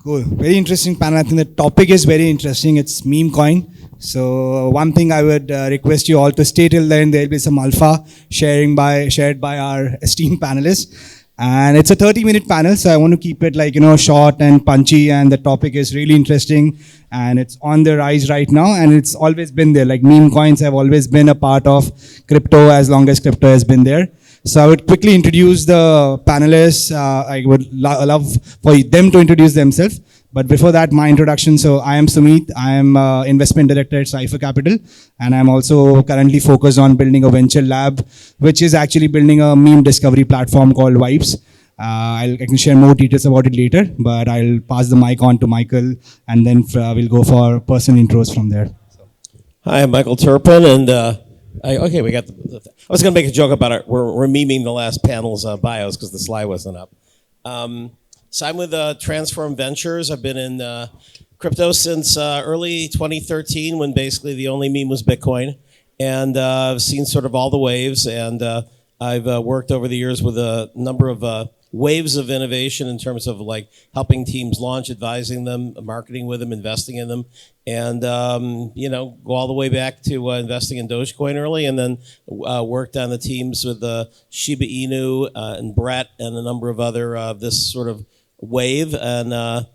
Cool. Very interesting panel. I think the topic is very interesting. It's meme coin. So one thing I would request you all to stay till then. There'll be some alpha shared by our esteemed panelists. And it's a 30-minute panel, so I want to keep it short and punchy. And the topic is really interesting, and it's on the rise right now. And it's always been there. Like meme coins have always been a part of crypto as long as crypto has been there. So I would quickly introduce the panelists. I would love for them to introduce themselves. But before that, my introduction. So I am Sumit. I am investment director at Cypher Capital. And I'm also currently focused on building a venture lab, which is actually building a meme discovery platform called Vibes. I can share more details about it later, but I'll pass the mic on to Michael, and then we'll go for personal intros from there. Hi, I'm Michael Turpin, and we got I was going to make a joke about it. We're memeing the last panel's bios because the slide wasn't up. So I'm with Transform Ventures. I've been in crypto since early 2013, when basically the only meme was Bitcoin, and I've seen sort of all the waves, and I've worked over the years with a number of waves of innovation in terms of like helping teams launch, advising them, marketing with them, investing in them, and go all the way back to investing in Dogecoin early, and then worked on the teams with Shiba Inu and Brett and a number of other this sort of wave, and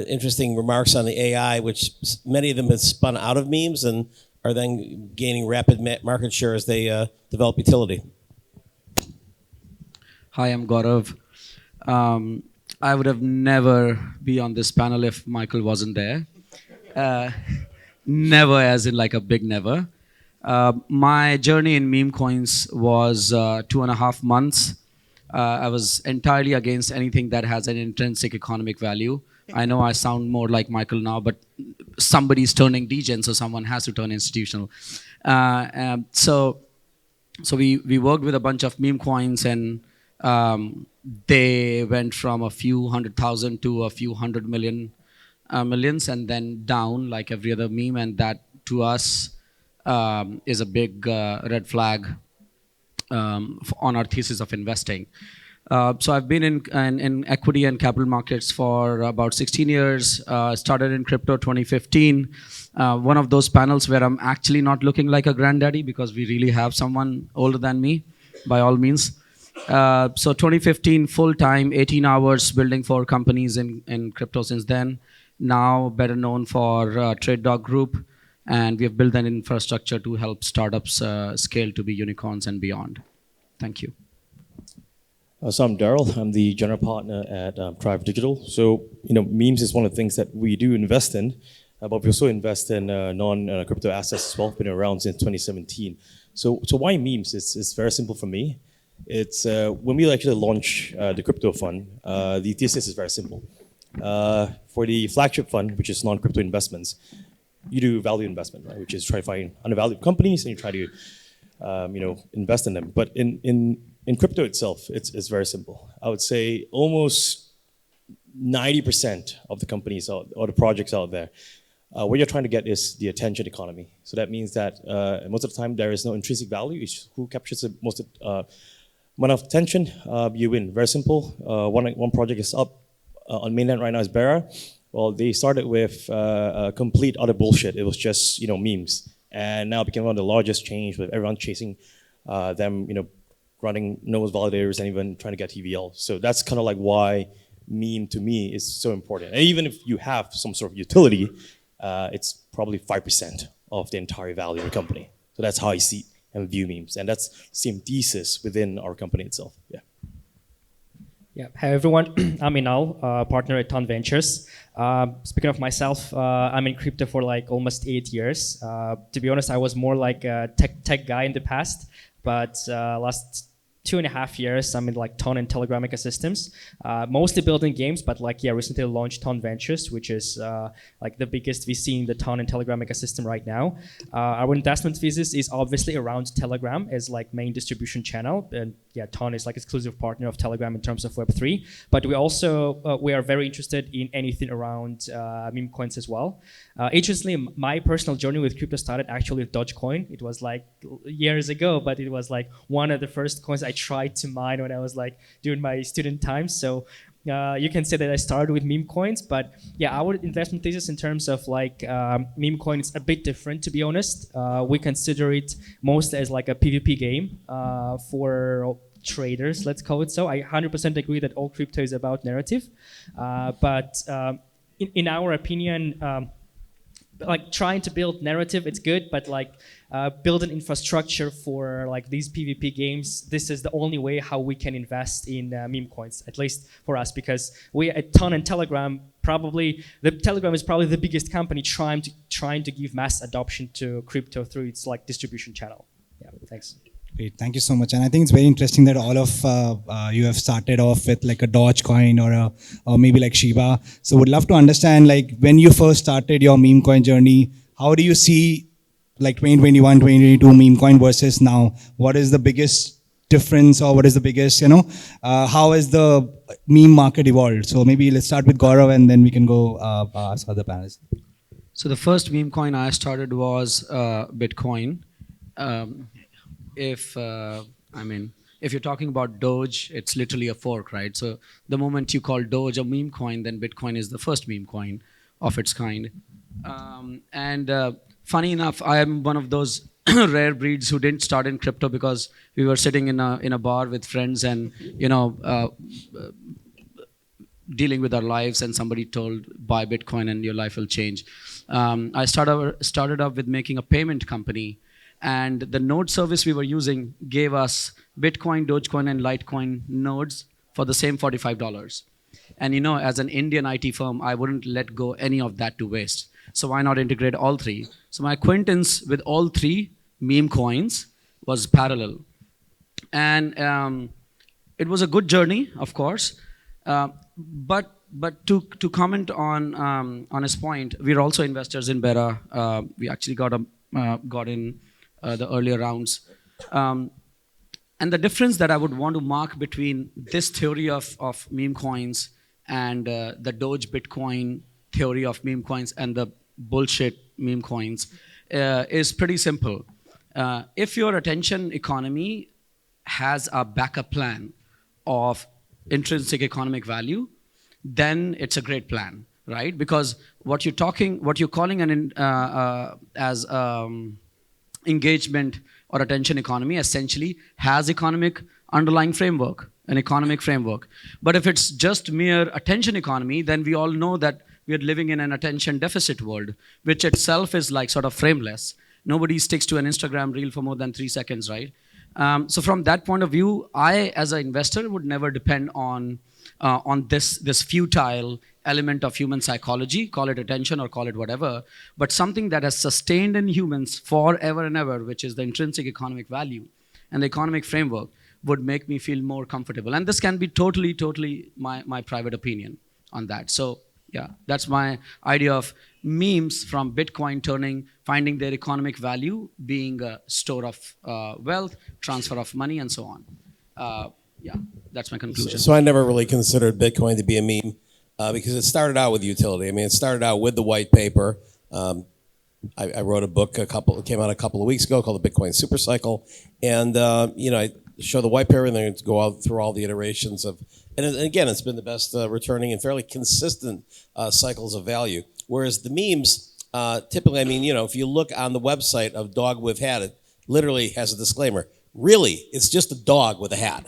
interesting remarks on the AI, which many of them have spun out of memes and are then gaining rapid market share as they develop utility. Hi, I'm Gaurav. I would have never be on this panel if Michael wasn't there. Never as in like a big never. My journey in meme coins was 2.5 months. I was entirely against anything that has an intrinsic economic value. I know I sound more like Michael now, but somebody's turning degen, so someone has to turn institutional. So we worked with a bunch of meme coins, and they went from a few 100,000 to a few 100 millions, and then down like every other meme, and that to us is a big red flag on our thesis of investing. So I've been in equity and capital markets for about 16 years. Started in crypto 2015. One of those panels where I'm actually not looking like a granddaddy, because we really have someone older than me, by all means. So 2015, full-time, 18 hours building for companies in crypto since then. Now better known for TradeDog Group. And we have built an infrastructure to help startups scale to be unicorns and beyond. Thank you. So I'm Daryl. I'm the general partner at Tribe Digital. So, memes is one of the things that we do invest in, but we also invest in non-crypto assets as well. Been around since 2017. So why memes? It's very simple for me. It's when we actually launch the crypto fund, the thesis is very simple. For the flagship fund, which is non-crypto investments, you do value investment, right? Which is try to find undervalued companies and you try to, invest in them. But in crypto itself, it's very simple. I would say almost 90% of the companies or the projects out there, what you're trying to get is the attention economy. So that means that most of the time there is no intrinsic value. It's who captures the most amount of attention, you win. Very simple. One project is up on mainland right now is Bera. Well, they started with complete utter bullshit. It was just memes, and now it became one of the largest chains with everyone chasing them, running nose validators and even trying to get TVL. So that's kind of like why meme to me is so important. And even if you have some sort of utility, it's probably 5% of the entire value of the company. So that's how I see and view memes, and that's the same thesis within our company itself. Yeah. Yeah. Hi everyone. I'm Inal, partner at Ton Ventures. Speaking of myself, I'm in crypto for like almost 8 years. To be honest, I was more like a tech guy in the past, but last 2.5 years, I'm in like Ton and Telegram ecosystems, mostly building games, but recently launched Ton Ventures, which is like the biggest VC in the Ton and Telegram ecosystem right now. Our investment thesis is obviously around Telegram as like main distribution channel, and Ton is like exclusive partner of Telegram in terms of Web3. But we also we are very interested in anything around meme coins as well. Interestingly, my personal journey with crypto started actually with Dogecoin. It was like years ago, but it was like one of the first coins I tried to mine when I was like during my student time. So You can say that I started with meme coins, but yeah, our investment thesis in terms of like meme coin is a bit different, to be honest. We consider it mostly as like a PvP game for traders, let's call it so. I 100% agree that all crypto is about narrative, but in our opinion, like trying to build narrative, it's good, but like build an infrastructure for like these PvP games. This is the only way how we can invest in meme coins, at least for us, because we at Ton and Telegram Telegram is probably the biggest company trying to give mass adoption to crypto through its like distribution channel. Yeah, thanks. Great, thank you so much. And I think it's very interesting that all of you have started off with like a Dogecoin or maybe like Shiba. So would love to understand, like when you first started your meme coin journey, how do you see like 2021, 2022 meme coin versus now? What is the biggest difference, or what is the biggest, how has the meme market evolved? So maybe let's start with Gaurav and then we can go ask other panelists. So the first meme coin I started was Bitcoin. If you're talking about Doge, it's literally a fork, right? So the moment you call Doge a meme coin, then Bitcoin is the first meme coin of its kind. Funny enough, I am one of those rare breeds who didn't start in crypto because we were sitting in a bar with friends and dealing with our lives, and somebody told buy Bitcoin and your life will change. I started off with making a payment company. And the node service we were using gave us Bitcoin, Dogecoin, and Litecoin nodes for the same $45. And as an Indian IT firm, I wouldn't let go any of that to waste. So why not integrate all three? So my acquaintance with all three meme coins was parallel. And it was a good journey, of course. But to comment on his point, we're also investors in Bera. We actually got in the earlier rounds. And the difference that I would want to mark between this theory of meme coins and the Doge Bitcoin theory of meme coins and the bullshit meme coins is pretty simple. If your attention economy has a backup plan of intrinsic economic value, then it's a great plan, right? Because what you're calling as engagement or attention economy essentially has underlying framework, an economic framework. But if it's just mere attention economy, then we all know that we are living in an attention deficit world, which itself is like sort of frameless. Nobody sticks to an Instagram reel for more than 3 seconds, right? So from that point of view, I, as an investor, would never depend on this futile element of human psychology, call it attention or call it whatever, but something that has sustained in humans forever and ever, which is the intrinsic economic value and the economic framework, would make me feel more comfortable. And this can be totally my private opinion on that. So yeah, that's my idea of memes from Bitcoin finding their economic value being a store of wealth, transfer of money, and so on. Yeah, that's my conclusion. So I never really considered Bitcoin to be a meme because it started out with utility. I mean, it started out with the white paper. I wrote a book it came out a couple of weeks ago called The Bitcoin Super Cycle. And, I show the white paper and then go out through all the iterations and again, it's been the best returning and fairly consistent cycles of value. Whereas the memes, typically, if you look on the website of Dog with Hat, it literally has a disclaimer. Really, it's just a dog with a hat.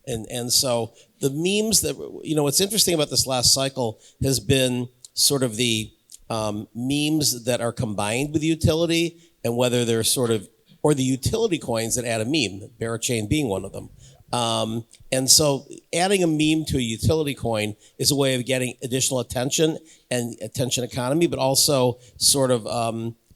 And so the memes that, what's interesting about this last cycle has been sort of the memes that are combined with utility and whether they're or the utility coins that add a meme, Barachain being one of them. And so adding a meme to a utility coin is a way of getting additional attention and attention economy, but also sort of,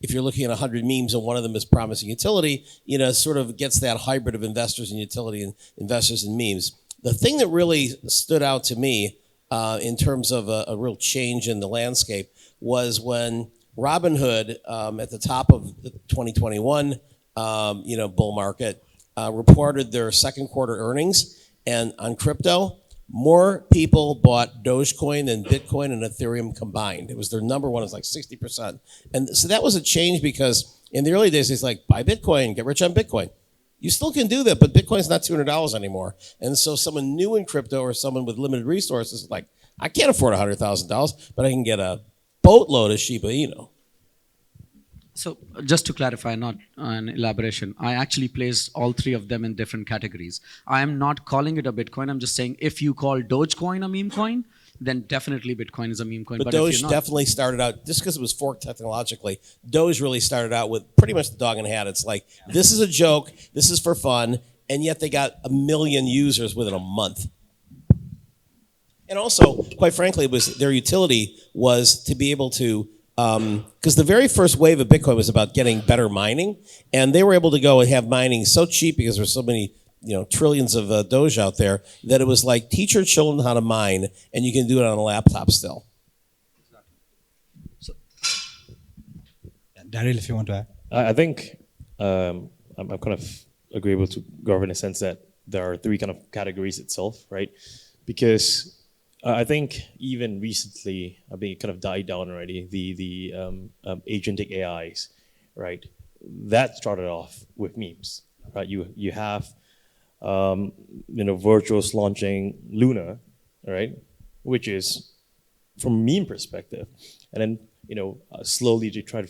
if you're looking at 100 memes and one of them is promising utility, sort of gets that hybrid of investors in utility and investors in memes. The thing that really stood out to me in terms of a real change in the landscape was when Robinhood at the top of the 2021 bull market reported their second quarter earnings, and on crypto, more people bought Dogecoin than Bitcoin and Ethereum combined. It was their number one, it was like 60%. And so that was a change because in the early days, it's like, buy Bitcoin, get rich on Bitcoin. You still can do that, but Bitcoin's not $200 anymore. And so someone new in crypto or someone with limited resources is like, I can't afford $100,000, but I can get a boatload of Shiba Inu. So just to clarify, not an elaboration, I actually placed all three of them in different categories. I am not calling it a Bitcoin. I'm just saying if you call Dogecoin a meme coin, then definitely Bitcoin is a meme coin. But if you're Doge not, definitely started out, just because it was forked technologically, Doge really started out with pretty much the dog in the hat. It's like, this is a joke, this is for fun, and yet they got 1 million users within a month. And also, quite frankly, it was their utility was to be able to, because the very first wave of Bitcoin was about getting better mining, and they were able to go and have mining so cheap because there's so many trillions of Doge out there that it was like teach your children how to mine, and you can do it on a laptop still. Daryl, if you want to add. I think I'm kind of agreeable to Gaurav in a sense that there are three kind of categories itself, right? Because I think even recently, I think it kind of died down already. The agentic AIs, right? That started off with memes, right? You have Virtuos launching Luna, right? Which is from a meme perspective, and then slowly to try to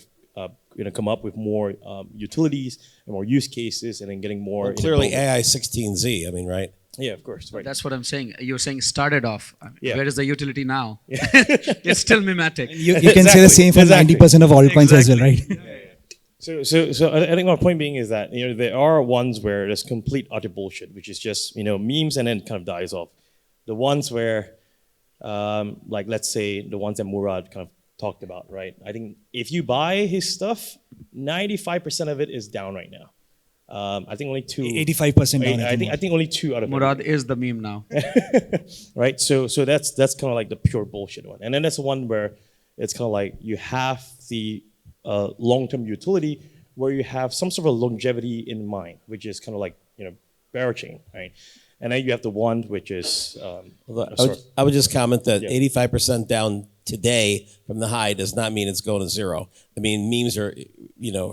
come up with more utilities and more use cases, and then getting more. Well, clearly, AI 16Z. I mean, right? Yeah, of course. Right. that's what I'm saying. You're saying started off. Yeah. Where is the utility now? It's still mimetic. You can say the same for 90% of altcoins as well, right? So I think my point being is that there are ones where there's complete utter bullshit, which is just memes and then kind of dies off. The ones where, like let's say the ones that Murad kind of talked about, right? I think if you buy his stuff, 95% of it is down right now. I think only 85% down. I think only 2 out of Murad is the meme now. right. So that's kind of like the pure bullshit one, and then there's one where it's kind of like you have the long-term utility where you have some sort of longevity in mind, which is kind of like Parachain, right? And then you have the one which is. I would just comment that Yeah. 85% down today from the high does not mean it's going to zero. I mean, memes are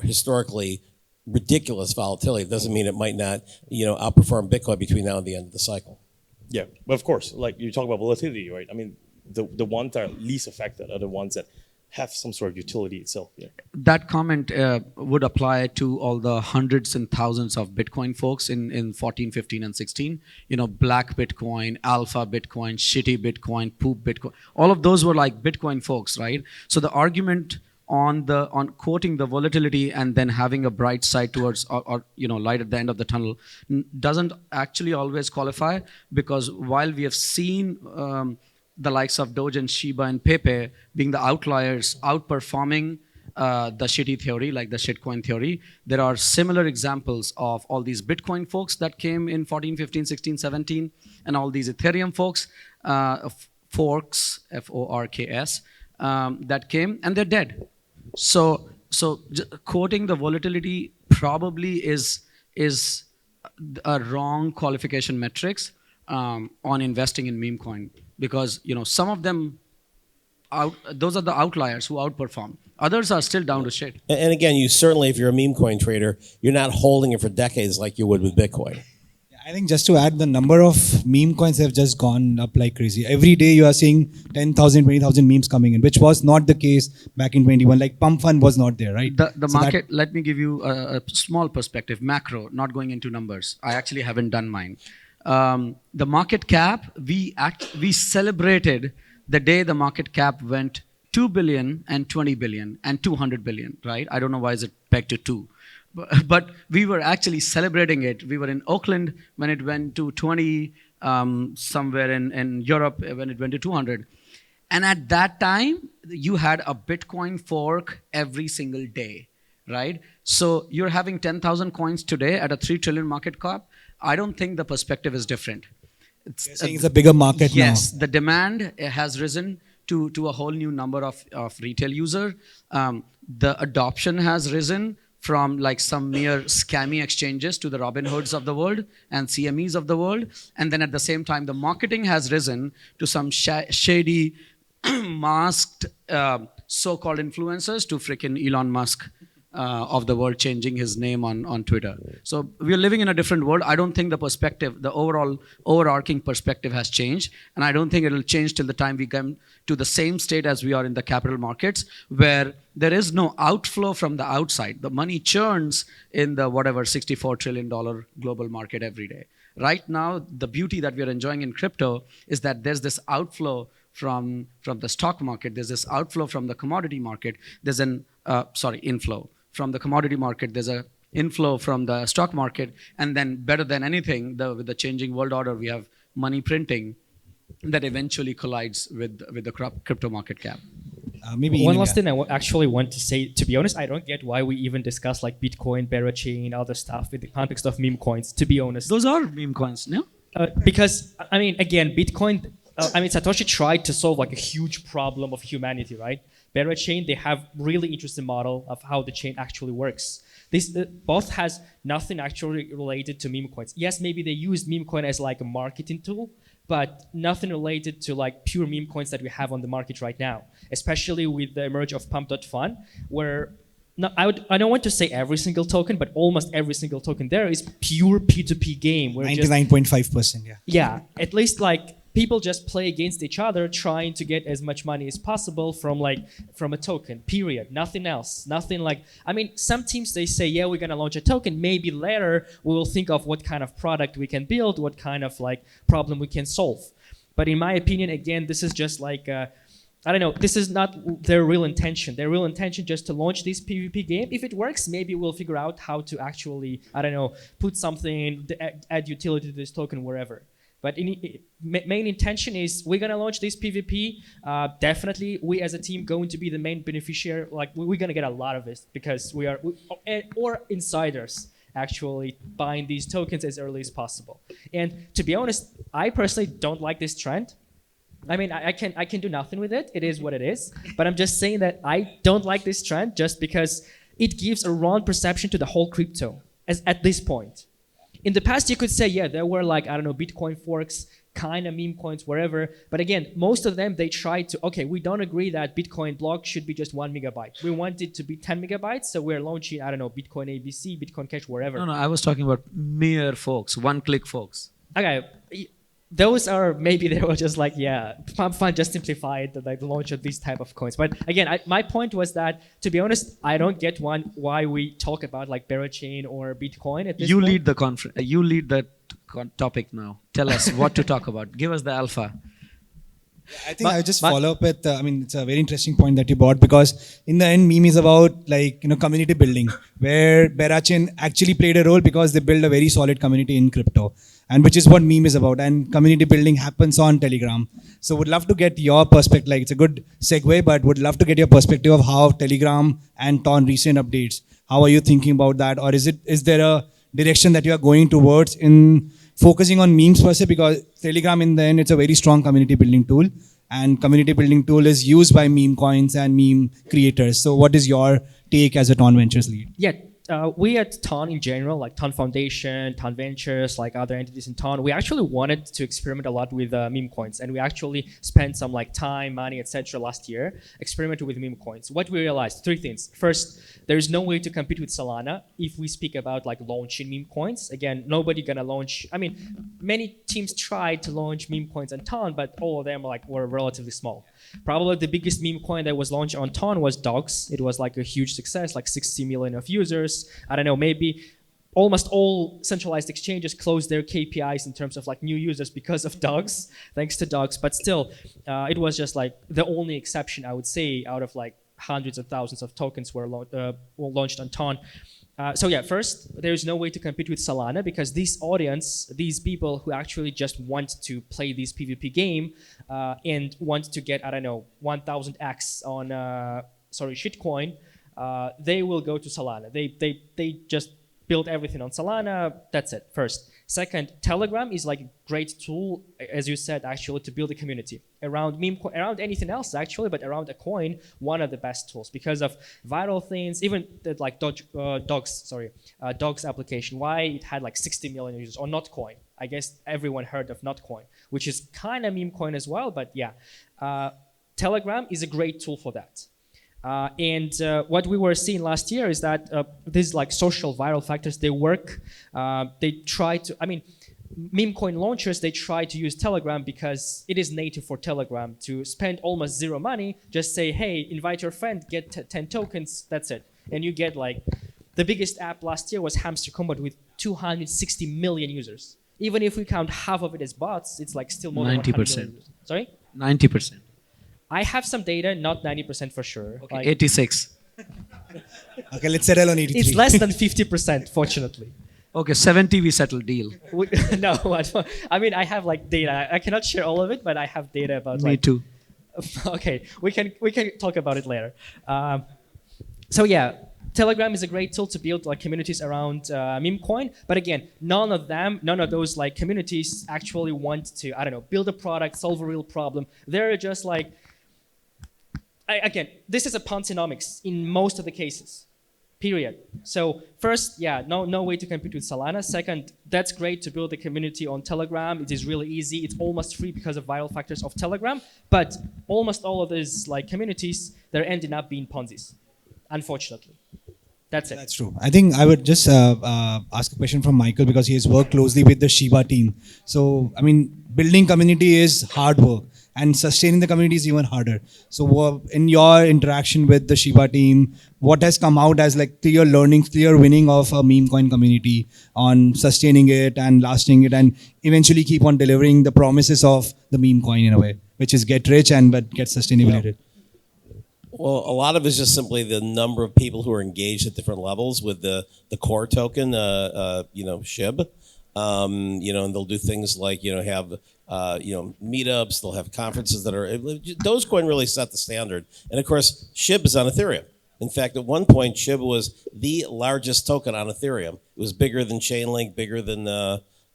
historically ridiculous volatility. It doesn't mean it might not outperform Bitcoin between now and the end of the cycle. Yeah, but of course, like you talk about volatility, right? I mean, the ones that are least affected are the ones that have some sort of utility itself. Yeah. That comment would apply to all the hundreds and thousands of Bitcoin folks in 14, 15, and 16. Black Bitcoin, Alpha Bitcoin, Shitty Bitcoin, Poop Bitcoin. All of those were like Bitcoin folks, right? So the argument on quoting the volatility and then having a bright side towards or light at the end of the tunnel doesn't actually always qualify, because while we have seen the likes of Doge and Shiba and Pepe being the outliers outperforming the shitty theory, like the shitcoin theory, there are similar examples of all these Bitcoin folks that came in 14, 15, 16, 17, and all these Ethereum folks, forks, F-O-R-K-S, that came, and they're dead. So quoting the volatility probably is a wrong qualification metrics on investing in meme coin, because some of them those are the outliers who outperform. Others are still down to shit. And again, you certainly, if you're a meme coin trader, you're not holding it for decades like you would with Bitcoin. I think just to add, the number of meme coins have just gone up like crazy. Every day you are seeing 10,000, 20,000 memes coming in, which was not the case back in 21. Like Pump Fund was not there, right? The market, let me give you a small perspective, macro, not going into numbers. I actually haven't done mine. The market cap, we celebrated the day the market cap went 2 billion and 20 billion and 200 billion, right? I don't know why is it pegged to 2. But we were actually celebrating it. We were in Oakland when it went to 20, somewhere in Europe when it went to 200. And at that time, you had a Bitcoin fork every single day, right? So you're having 10,000 coins today at a 3 trillion market cap. I don't think the perspective is different. You're saying it's a bigger market now. Yes, the demand has risen to a whole new number of retail user. The adoption has risen from like some mere scammy exchanges to the Robinhoods of the world and CMEs of the world. And then at the same time, the marketing has risen to some shady, masked so-called influencers to freaking Elon Musk of the world changing his name on Twitter. So we are living in a different world. I don't think the perspective, the overall overarching perspective has changed. And I don't think it will change till the time we come to the same state as we are in the capital markets, where there is no outflow from the outside. The money churns in the whatever $64 trillion global market every day. Right now, the beauty that we are enjoying in crypto is that there's this outflow from the stock market. There's this outflow from the commodity market. There's an, inflow. From the commodity market, there's a inflow from the stock market. And then better than anything, with the changing world order, we have money printing that eventually collides with the crypto market cap. Maybe one last thing I actually want to say, to be honest, I don't get why we even discuss like Bitcoin, Chain, other stuff in the context of meme coins, to be honest. Those are meme coins, no? Because, I mean, again, Bitcoin, Satoshi tried to solve like a huge problem of humanity, right? Chain, they have really interesting model of how the chain actually works. This both has nothing actually related to meme coins. Yes, maybe they use meme coin as like a marketing tool, but nothing related to like pure meme coins that we have on the market right now, especially with the emerge of Pump.fun, where I don't want to say every single token, but almost every single token there is pure P2P game. 99.5%, yeah. Yeah, at least like people just play against each other, trying to get as much money as possible from a token, period. Nothing else. Nothing like, some teams, they say, yeah, we're going to launch a token. Maybe later we will think of what kind of product we can build, what kind of like problem we can solve. But in my opinion, again, this is just like, I don't know, this is not their real intention. Their real intention just to launch this PvP game. If it works, maybe we'll figure out how to actually, I don't know, put something, add utility to this token wherever. But main intention is we're gonna launch this PvP. Definitely, we as a team going to be the main beneficiary. Like we're gonna get a lot of it because or insiders actually buying these tokens as early as possible. And to be honest, I personally don't like this trend. I can do nothing with it. It is what it is. But I'm just saying that I don't like this trend just because it gives a wrong perception to the whole crypto at this point. In the past, you could say, yeah, there were like, I don't know, Bitcoin forks, kind of meme coins, wherever. But again, most of them, they tried to, okay, we don't agree that Bitcoin block should be just 1 megabyte. We want it to be 10 megabytes. So we're launching, I don't know, Bitcoin ABC, Bitcoin Cash, wherever. No, I was talking about mere folks, one-click folks. Okay. Those are, maybe they were just like, yeah, fun, just simplified the launch of these type of coins. But again, my point was that, to be honest, I don't get why we talk about like Chain or Bitcoin at this point. Lead the conference. You lead that topic now. Tell us what to talk about. Give us the alpha. I think I'll just follow up with, it's a very interesting point that you brought, because in the end, meme is about community building, where Chain actually played a role because they build a very solid community in crypto, and which is what meme is about. And community building happens on Telegram. So would love to get your perspective, it's a good segue, but would love to get your perspective of how Telegram and Ton recent updates, how are you thinking about that? Or is there a direction that you are going towards in focusing on memes per se, because Telegram in the end, it's a very strong community building tool, and community building tool is used by meme coins and meme creators. So what is your take as a Ton Ventures lead? Yeah, we at Ton in general, like Ton Foundation, Ton Ventures, like other entities in Ton, we actually wanted to experiment a lot with meme coins, and we actually spent some like time, money, etc. last year experimenting with meme coins. What we realized, 3 things. First, there is no way to compete with Solana if we speak about like launching meme coins. Again, nobody gonna launch. Many teams tried to launch meme coins on Ton, but all of them were relatively small. Probably the biggest meme coin that was launched on Ton was Dogs. It was like a huge success, like 60 million of users. I don't know, maybe almost all centralized exchanges closed their KPIs in terms of like new users because of Dogs, thanks to Dogs. But still, it was just like the only exception, I would say, out of like hundreds of thousands of tokens were launched on Ton. So yeah, first, there's no way to compete with Solana because this audience, these people who actually just want to play this PvP game and want to get, I don't know, 1000x on, shitcoin, they will go to Solana. They just build everything on Solana. That's it, first. Second, Telegram is like a great tool, as you said, actually, to build a community around meme, around anything else, actually, but around a coin, one of the best tools because of viral things, even like Dogs application, why it had like 60 million users, or Notcoin. I guess everyone heard of Notcoin, which is kind of meme coin as well, but yeah. Telegram is a great tool for that. What we were seeing last year is that these like social viral factors, they work. They try to, I mean, meme coin launchers, they try to use Telegram because it is native for Telegram to spend almost zero money. Just say, hey, invite your friend, get 10 tokens, that's it. And you get like, the biggest app last year was Hamster Combat with 260 million users. Even if we count half of it as bots, it's like still more than 100 million users. Sorry? 90%. I have some data, not 90% for sure. Okay, like, 86. Okay, let's settle on 83. it's less than 50%, fortunately. Okay, 70 we settled deal. No, I mean, I have like data. I cannot share all of it, but I have data about Me like, too. Okay, we can talk about it later. So yeah, Telegram is a great tool to build like communities around meme coin. But again, none of those like communities actually want to, I don't know, build a product, solve a real problem. They're just like, again, this is a Ponzinomics in most of the cases. Period. So first, yeah, no way to compete with Solana. Second, that's great to build a community on Telegram. It is really easy. It's almost free because of viral factors of Telegram. But almost all of these like communities, they're ending up being Ponzi's, unfortunately. That's it. That's true. I think I would just ask a question from Michael because he has worked closely with the Shiba team. So, I mean, building community is hard work and sustaining the community is even harder. So, in your interaction with the Shiba team, what has come out as like clear learnings, clear winning of a meme coin community on sustaining it and lasting it and eventually keep on delivering the promises of the meme coin in a way, which is get rich and but get sustainability. Well, a lot of it is just simply the number of people who are engaged at different levels with the core token, SHIB. And they'll do things like, have, meetups, they'll have conferences that are, Dogecoin really set the standard. And of course, SHIB is on Ethereum. In fact, at one point, SHIB was the largest token on Ethereum. It was bigger than Chainlink, bigger than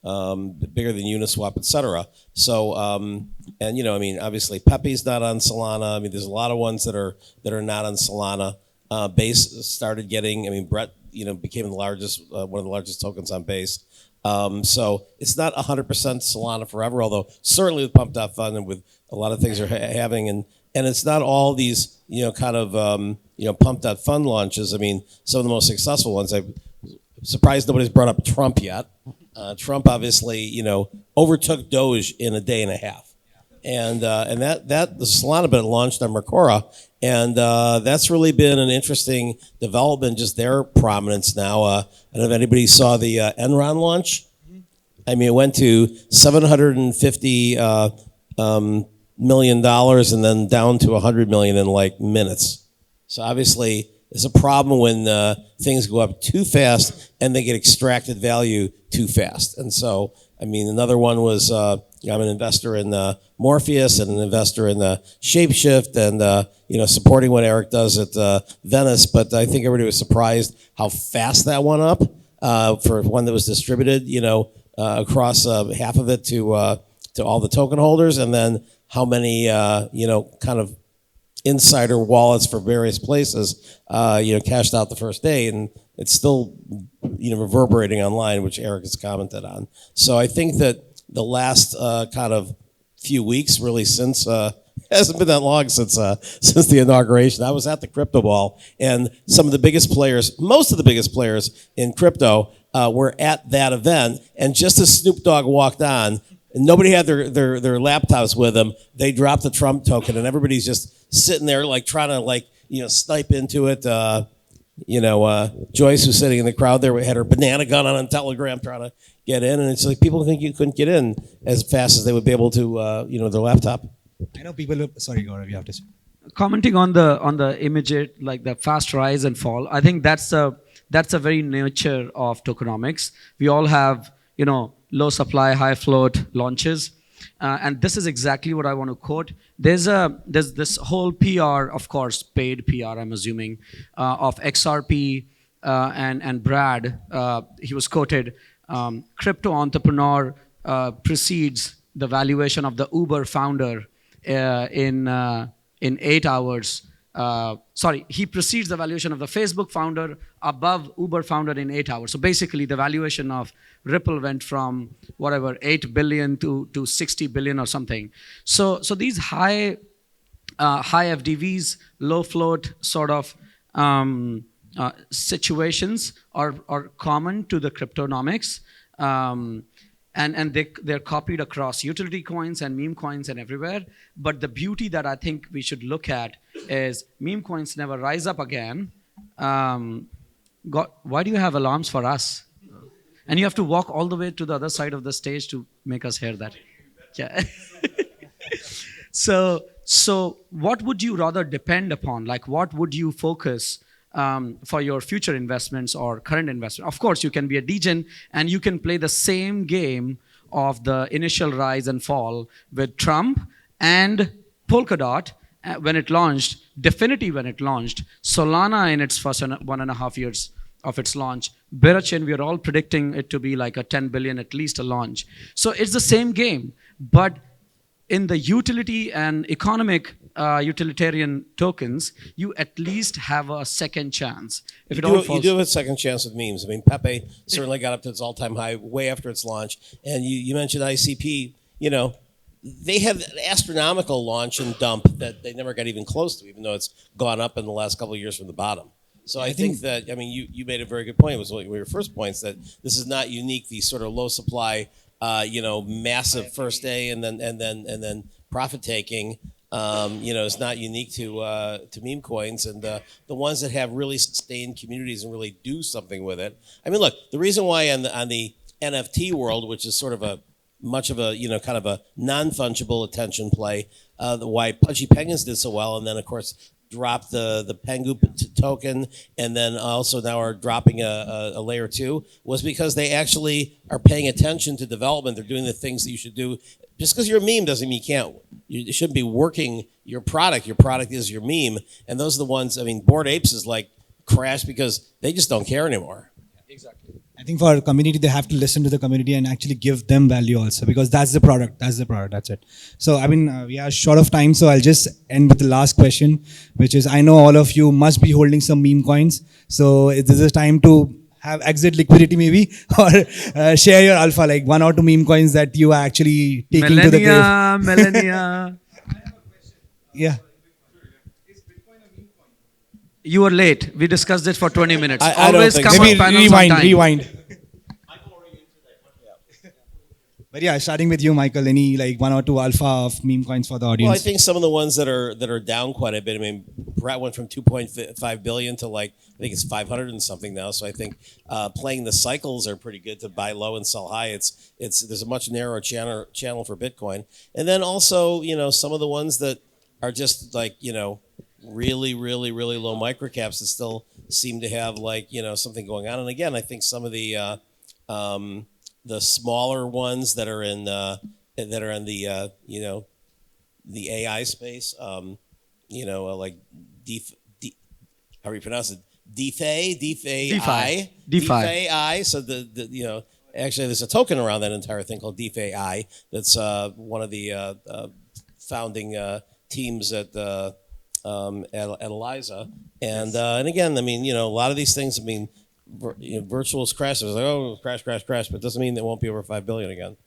Uniswap, et cetera. So, obviously Pepe's not on Solana. I mean, there's a lot of ones that are not on Solana. Base started getting, Brett, became the largest, one of the largest tokens on Base. So it's not 100% Solana forever, although certainly with Pump.Fund and with a lot of things are having, and it's not all these, Pump.Fund launches. I mean, some of the most successful ones, I'm surprised nobody's brought up Trump yet. Trump obviously, overtook Doge in a day and a half. And that the Solana bit launched on Mercora, and that's really been an interesting development, just their prominence now. I don't know if anybody saw the Enron launch. I mean, it went to $750 million and then down to 100 million in like minutes. So obviously, it's a problem when things go up too fast and they get extracted value too fast. And so, another one was I'm an investor in Morpheus and an investor in Shapeshift and supporting what Eric does at Venice. But I think everybody was surprised how fast that went up for one that was distributed, across half of it to all the token holders, and then how many kind of insider wallets for various places, cashed out the first day, and it's still, reverberating online, which Eric has commented on. So I think that the last kind of few weeks, really, since hasn't been that long since the inauguration. I was at the crypto ball, and some of the biggest players, most of the biggest players in crypto, were at that event. And just as Snoop Dogg walked on, and nobody had their laptops with them, they dropped the Trump token, and everybody's just sitting there like trying to snipe into it. Joyce, who's sitting in the crowd there, had her banana gun on Telegram trying to get in, and it's like people think you couldn't get in as fast as they would be able to, their laptop. I know people. Sorry, Gaurav, you have to say. Commenting on the immediate, like the fast rise and fall, I think that's a very nature of tokenomics. We all have, low supply, high float launches. And this is exactly what I want to quote. There's this whole PR, of course, paid PR, I'm assuming, of XRP and Brad. He was quoted, crypto entrepreneur precedes the valuation of the Uber founder in 8 hours. He precedes the valuation of the Facebook founder above Uber founder in 8 hours. So basically, the valuation of Ripple went from 8 billion to 60 billion or something. So these high high FDVs, low float sort of situations are common to the cryptonomics. And they're copied across utility coins and meme coins and everywhere. But the beauty that I think we should look at is meme coins never rise up again. Why do you have alarms for us? And you have to walk all the way to the other side of the stage to make us hear that. Yeah. So what would you rather depend upon? Like, what would you focus for your future investments or current investment? Of course, you can be a degen and you can play the same game of the initial rise and fall with Trump and Polkadot when it launched, Definity when it launched, Solana in its first 1.5 years of its launch, Berachain, we are all predicting it to be like a 10 billion at least a launch. So it's the same game, but in the utility and economic utilitarian tokens, you at least have a second chance. If it all falls, you do have a second chance with memes. I mean, Pepe certainly got up to its all-time high way after its launch. And you mentioned ICP, they have an astronomical launch and dump that they never got even close to, even though it's gone up in the last couple of years from the bottom. So I think that, you made a very good point. It was one of your first points that this is not unique, these sort of low supply, massive first day and then profit taking, is not unique to meme coins, and the ones that have really sustained communities and really do something with it. I mean, look, the reason why on the NFT world, which is sort of much of a kind of a non-fungible attention play, why Pudgy Penguins did so well, and then of course dropped the Pengu token, and then also now are dropping a layer 2, was because they actually are paying attention to development. They're doing the things that you should do. Just because you're a meme doesn't mean you shouldn't be working your product. Your product is your meme. And those are the ones, Bored Apes is like crashed because they just don't care anymore. Exactly. I think for our community, they have to listen to the community and actually give them value also, because that's the product. That's it. So, we are short of time, so I'll just end with the last question, which is, I know all of you must be holding some meme coins. So this is time to have exit liquidity maybe, or share your alpha, like 1 or 2 meme coins that you are actually taking to the grave. Millennia. Yeah. You were late. We discussed it for 20 minutes. I don't Always think come so. on Maybe panels on time. rewind. But yeah, starting with you, Michael, any like 1 or 2 alpha of meme coins for the audience? Well, I think some of the ones that are down quite a bit. Brett went from 2.5 billion to I think it's 500 and something now. So I think playing the cycles are pretty good to buy low and sell high. There's a much narrower channel for Bitcoin, and then also some of the ones that are just really, really, really low microcaps that still seem to have something going on. And again, I think some of the smaller ones that are in the AI space, like how do you pronounce it? DeFi. So actually there's a token around that entire thing called DeFi. That's one of the founding teams at Eliza, and again, a lot of these things, virtual crash. It was like, crash, but it doesn't mean it won't be over 5 billion again.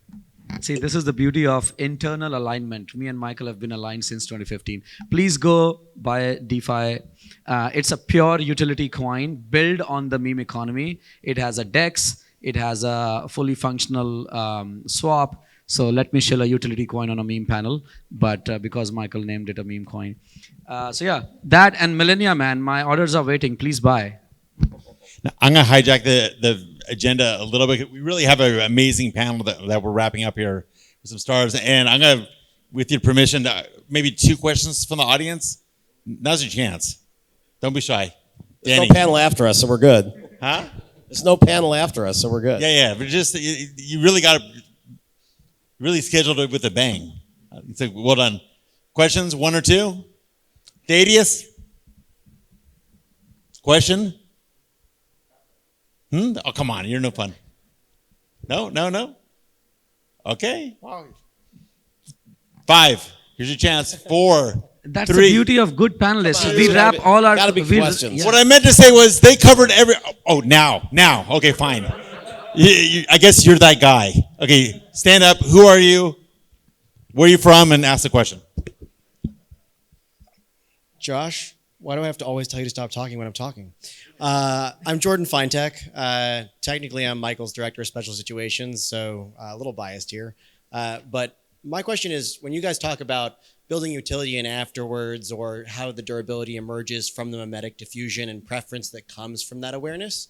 See, this is the beauty of internal alignment. Me and Michael have been aligned since 2015. Please go buy DeFi. It's a pure utility coin built on the meme economy. It has a DEX. It has a fully functional swap. So let me shill a utility coin on a meme panel, but because Michael named it a meme coin. So yeah, that and Millennia, man, my orders are waiting. Please buy. Now, I'm going to hijack the agenda a little bit. We really have an amazing panel that we're wrapping up here with some stars. And I'm going to, with your permission, maybe 2 questions from the audience. Now's your chance. Don't be shy. There's Danny. no panel after us, so we're good. Huh? There's no panel after us, so we're good. Yeah. But just, you really got to, really scheduled it with a bang. So well done. Questions, 1 or 2? Thaddeus? Question? Oh, come on. You're no fun. No? Okay. 5. Here's your chance. 4. That's 3. the beauty of good panelists. on, We there's wrap gotta be- all our... gotta be we- questions. yeah. What I meant to say was they covered every... Oh, now. Okay, fine. I guess you're that guy. Okay, stand up. Who are you? Where are you from? And ask the question. Josh, why do I have to always tell you to stop talking when I'm talking? I'm Jordan Fintech. Technically, I'm Michael's Director of Special Situations, so a little biased here. But my question is, when you guys talk about building utility and afterwards, or how the durability emerges from the mimetic diffusion and preference that comes from that awareness,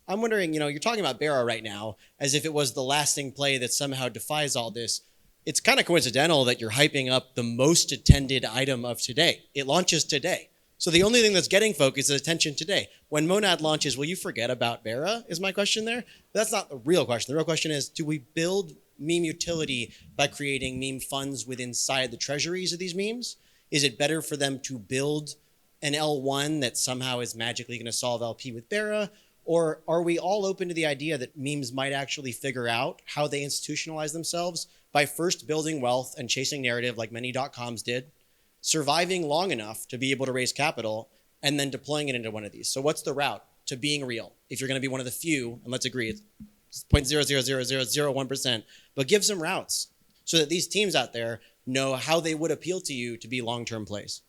I'm wondering, you're talking about Bearer right now as if it was the lasting play that somehow defies all this. It's kind of coincidental that you're hyping up the most attended item of today. It launches today. So the only thing that's getting focus is attention today. When Monad launches, will you forget about Bearer, is my question there? But that's not the real question. The real question is, do we build meme utility by creating meme funds within inside the treasuries of these memes? Is it better for them to build an L1 that somehow is magically going to solve LP with Bearer? Or are we all open to the idea that memes might actually figure out how they institutionalize themselves by first building wealth and chasing narrative like many .coms did, surviving long enough to be able to raise capital, and then deploying it into one of these? So what's the route to being real? If you're going to be one of the few, and let's agree, it's 0.00001%, but give some routes so that these teams out there know how they would appeal to you to be long-term plays.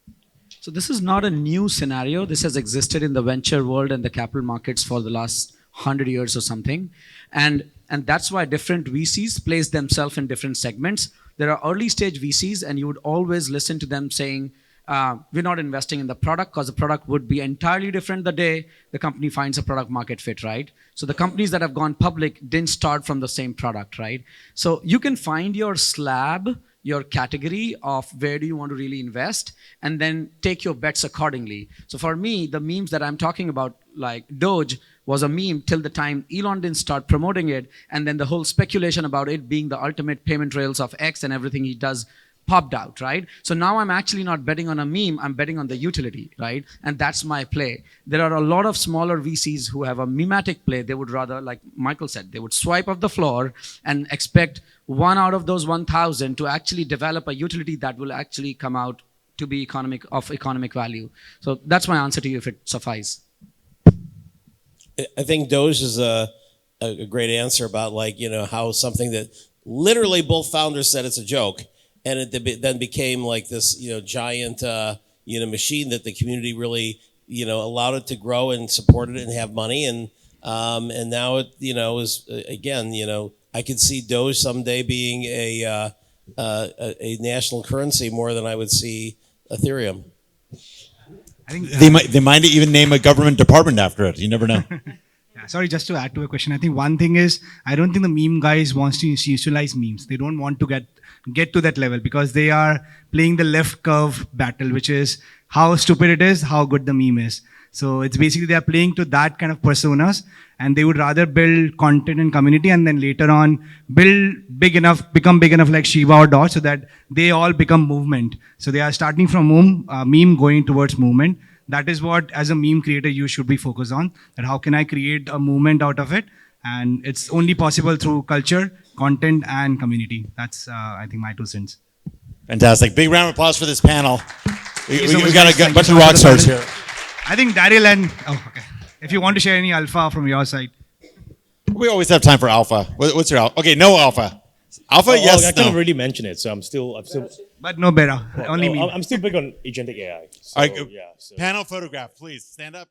So this is not a new scenario. This has existed in the venture world and the capital markets for the last 100 years or something. And that's why different VCs place themselves in different segments. There are early stage VCs, and you would always listen to them saying, we're not investing in the product because the product would be entirely different the day the company finds a product market fit, right? So the companies that have gone public didn't start from the same product, right? So you can find your slab, your category of where do you want to really invest, and then take your bets accordingly. So for me, the memes that I'm talking about, like Doge, was a meme till the time Elon didn't start promoting it, and then the whole speculation about it being the ultimate payment rails of X and everything he does popped out, right? So now I'm actually not betting on a meme, I'm betting on the utility, right? And that's my play. There are a lot of smaller VCs who have a mematic play. They would rather, like Michael said, they would swipe off the floor and expect one out of those 1,000 to actually develop a utility that will actually come out to be economic value. So that's my answer to you, if it suffices. I think Doge is a great answer about, like, how something that literally both founders said it's a joke, and it then became like this, giant, machine that the community really, allowed it to grow and supported it and have money, and now it, is again, I could see Doge someday being a national currency more than I would see Ethereum. I think They might even name a government department after it. You never know. yeah, sorry, just to add to a question. I think one thing is, I don't think the meme guys wants to institutionalize memes. They don't want to get to that level, because they are playing the left curve battle, which is how stupid it is, how good the meme is. So it's basically they are playing to that kind of personas, and they would rather build content and community, and then later on become big enough like Shiba or Dot, so that they all become movement. So they are starting from meme going towards movement. That is what, as a meme creator, you should be focused on. That how can I create a movement out of it? And it's only possible through culture, content, and community. That's, I think, my 2 cents. Fantastic. Big round of applause for this panel. We so much, got guys. a Thank bunch you of so much rock for the stars panel. here. I think Daryl and... Oh, okay. If you want to share any alpha from your side. We always have time for alpha. What's your alpha? Okay, no alpha. Alpha, yes, I kind of no. already mentioned it, so I'm still But no better. Only me. I'm still big on agentic AI. So, All right, yeah. So. panel photograph, please. Stand up.